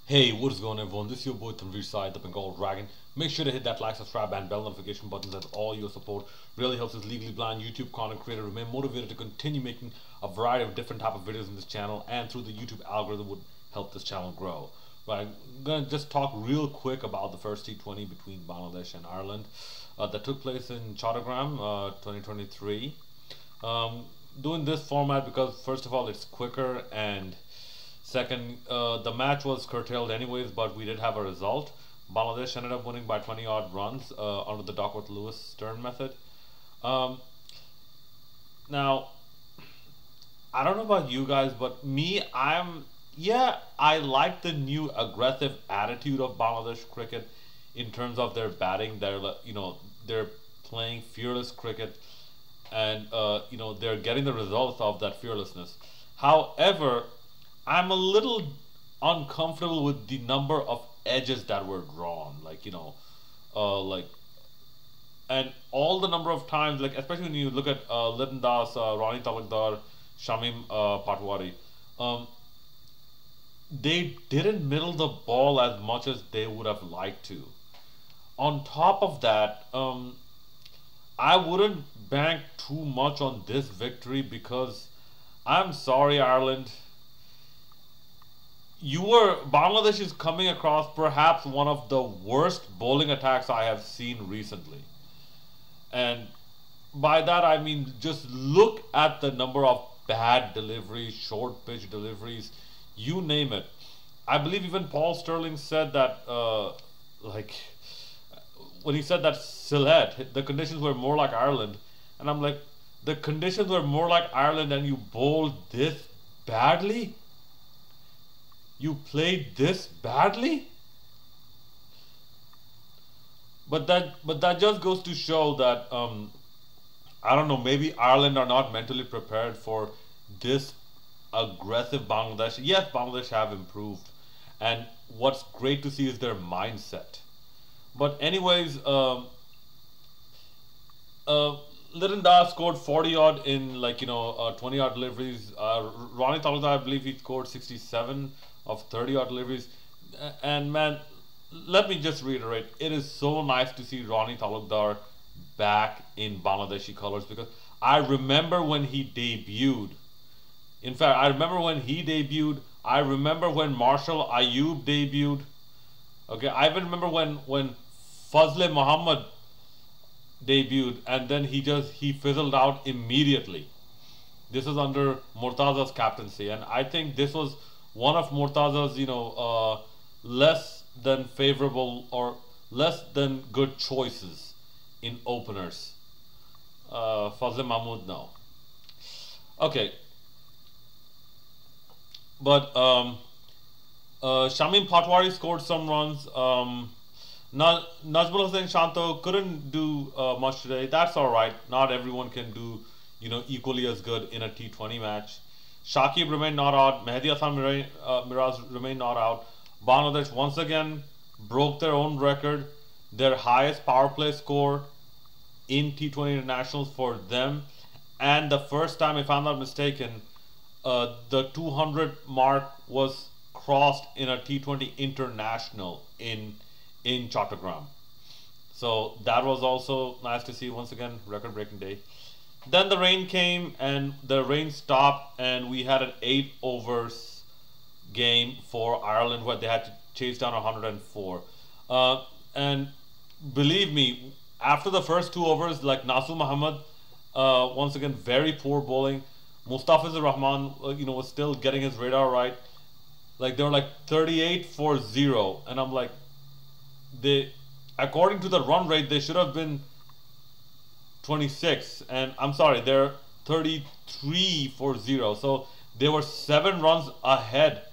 Hey, what is going on, everyone? This is your boy Tanveer Sai, the Bengal Dragon. Make sure to hit that like, subscribe, and bell notification buttons, as all your support really helps this legally blind YouTube content creator remain motivated to continue making a variety of different type of videos in this channel, and through the YouTube algorithm would help this channel grow. Right, I'm gonna just talk real quick about the first T20 between Bangladesh and Ireland that took place in Chattogram 2023. Doing this format because first of all it's quicker, and second, the match was curtailed anyways, but we did have a result. Bangladesh ended up winning by 20 odd runs under the Duckworth-Lewis Stern method. Now, I don't know about you guys, but me, I like the new aggressive attitude of Bangladesh cricket in terms of their batting. They're playing fearless cricket, and they're getting the results of that fearlessness. However, I'm a little uncomfortable with the number of edges that were drawn, and all the number of times, like especially when you look at Liton Das, Ronnie Talukdar, Shamim Patwari, they didn't middle the ball as much as they would have liked to. On top of that, I wouldn't bank too much on this victory because I'm sorry, Ireland. Bangladesh is coming across perhaps one of the worst bowling attacks I have seen recently. And by that I mean just look at the number of bad deliveries, short pitch deliveries, you name it. I believe even Paul Sterling said that, when he said that Sylhet, the conditions were more like Ireland. And I'm like, the conditions were more like Ireland and you bowled this badly? You played this badly? But that just goes to show that I don't know, maybe Ireland are not mentally prepared for this aggressive Bangladesh. Yes, Bangladesh have improved, and what's great to see is their mindset. But anyways, Liton Das scored 40 odd in 20 odd deliveries. Ronnie Talukdar, I believe he scored 67 of 30 odd deliveries. And man, let me just reiterate, it is so nice to see Ronnie Talukdar back in Bangladeshi colors, because I remember when he debuted. In fact, I remember when he debuted. I remember when Marshall Ayub debuted. Okay, I even remember when Fazle Muhammad debuted, and then he fizzled out immediately. This was under Murtaza's captaincy, and I think this was one of Murtaza's less than favorable or less than good choices in openers. Fazle Mahmood, no. Okay, but Shamim Patwari scored some runs. Najmul Hussain Shanto couldn't do much today. That's all right. Not everyone can do equally as good in a T20 match. Shakib remained not out. Mehdi Hasan Miraz remained not out. Bangladesh once again broke their own record, their highest power play score in T20 internationals for them, and the first time, if I'm not mistaken, the 200 mark was crossed in a T20 international in Chattogram. So that was also nice to see. Once again, record-breaking day. Then the rain came, and the rain stopped, and we had an 8 overs game for Ireland where they had to chase down 104. And believe me, after the first 2 overs, like Nasu Muhammad, once again very poor bowling. Mustafizur Rahman, was still getting his radar right. Like they were like 38 for 0, and I'm like, according to the run rate, they should have been 26, and I'm sorry, they're 33 for 0. So they were 7 runs ahead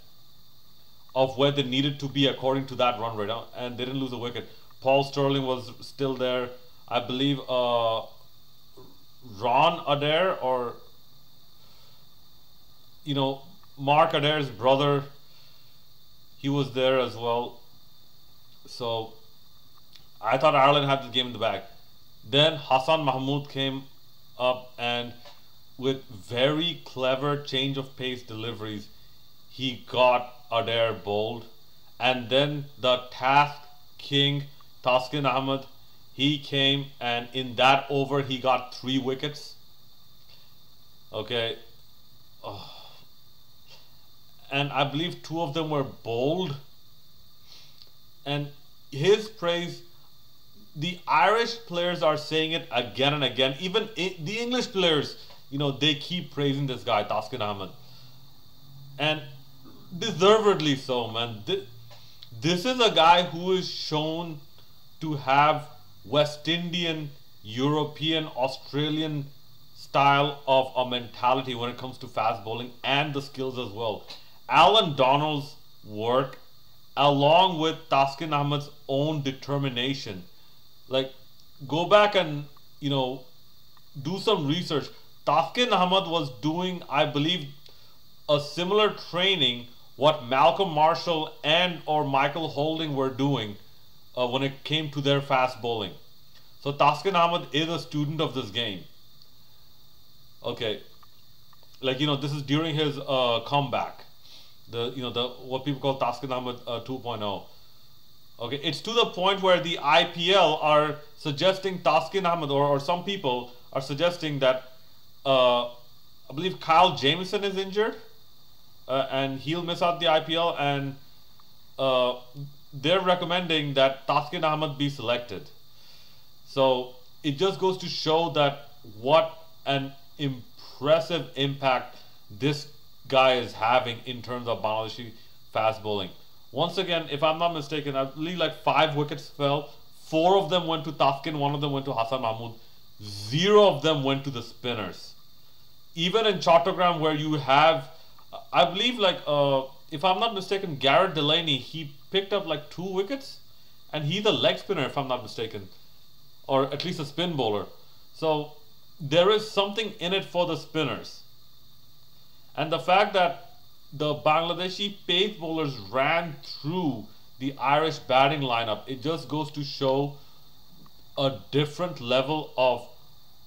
of where they needed to be according to that run rate, and they didn't lose a wicket. Paul Sterling was still there. I believe Ron Adair, or Mark Adair's brother, he was there as well. So I thought Ireland had the game in the bag. Then Hassan Mahmood came up, and with very clever change of pace deliveries, he got Adair bowled, And then the Task King, Taskin Ahmed, he came, and in that over he got 3 wickets. Okay. Oh. And I believe 2 of them were bowled. And his praise, the Irish players are saying it again and again. Even the English players, you know, they keep praising this guy, Taskin Ahmed. And deservedly so, man. This is a guy who is shown to have West Indian, European, Australian style of a mentality when it comes to fast bowling and the skills as well. Alan Donald's work, along with Taskin Ahmed's own determination, like, go back and, you know, do some research. Taskin Ahmed was doing, I believe, a similar training what Malcolm Marshall and or Michael Holding were doing when it came to their fast bowling. So Taskin Ahmed is a student of this game. Okay, like, you know, this is during his comeback, the what people call Taskin Ahmed 2.0. Okay, it's to the point where the IPL are suggesting Taskin Ahmed, or some people are suggesting that I believe Kyle Jamieson is injured and he'll miss out the IPL, and they're recommending that Taskin Ahmed be selected. So it just goes to show that what an impressive impact this guy is having in terms of Bangladeshi fast bowling. Once again, if I'm not mistaken, I believe like 5 wickets fell. 4 of them went to Taskin, 1 of them went to Hassan Mahmood. 0 of them went to the spinners. Even in Chattogram, where you have, I believe, like, if I'm not mistaken, Garrett Delaney, he picked up like 2 wickets, and he's a leg spinner, if I'm not mistaken, or at least a spin bowler. So there is something in it for the spinners. And the fact that the Bangladeshi pace bowlers ran through the Irish batting lineup, it just goes to show a different level of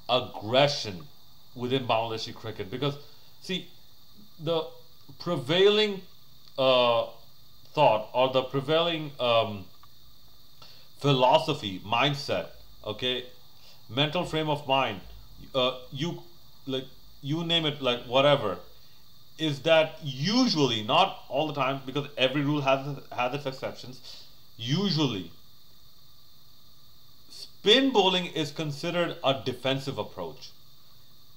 aggression within Bangladeshi cricket. Because, see, the prevailing thought, or the prevailing philosophy, mindset, okay, mental frame of mind, you name it, like, whatever, is that usually, not all the time, because every rule has its exceptions, usually spin bowling is considered a defensive approach.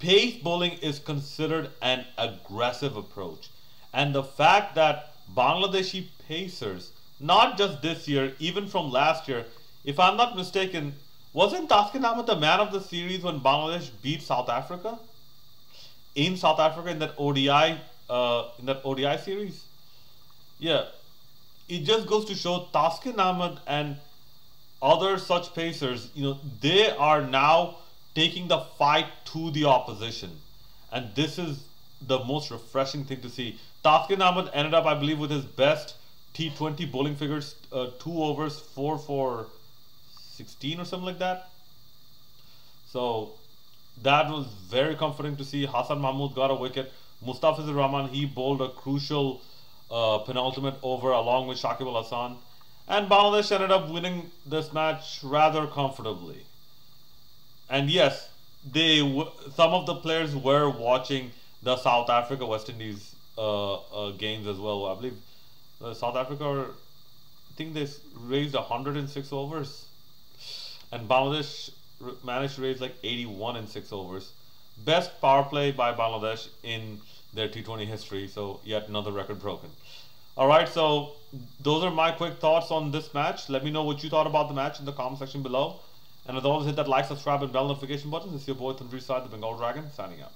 Pace bowling is considered an aggressive approach. And the fact that Bangladeshi pacers, not just this year, even from last year, if I'm not mistaken, wasn't Taskin Ahmed the man of the series when Bangladesh beat South Africa? In South Africa, in that ODI series? Yeah. It just goes to show Taskin Ahmed and other such pacers, you know, they are now taking the fight to the opposition. And this is the most refreshing thing to see. Taskin Ahmed ended up, I believe, with his best T20 bowling figures, 2 overs, 4 for 16 or something like that. So that was very comforting to see. Hassan Mahmood got a wicket. Mustafizur Rahman, he bowled a crucial penultimate over along with Shakib Al Hasan. And Bangladesh ended up winning this match rather comfortably. And yes, some of the players were watching the South Africa West Indies games as well. I believe South Africa, I think they raised 106 overs, and Bangladesh managed to raise like 81 in 6 overs. Best power play by Bangladesh in their T20 history. So yet another record broken. All right, so those are my quick thoughts on this match. Let me know what you thought about the match in the comment section below. And as always, hit that like, subscribe, and bell notification button. This is your boy Tanveer Saad, the Bengal Dragon, signing out.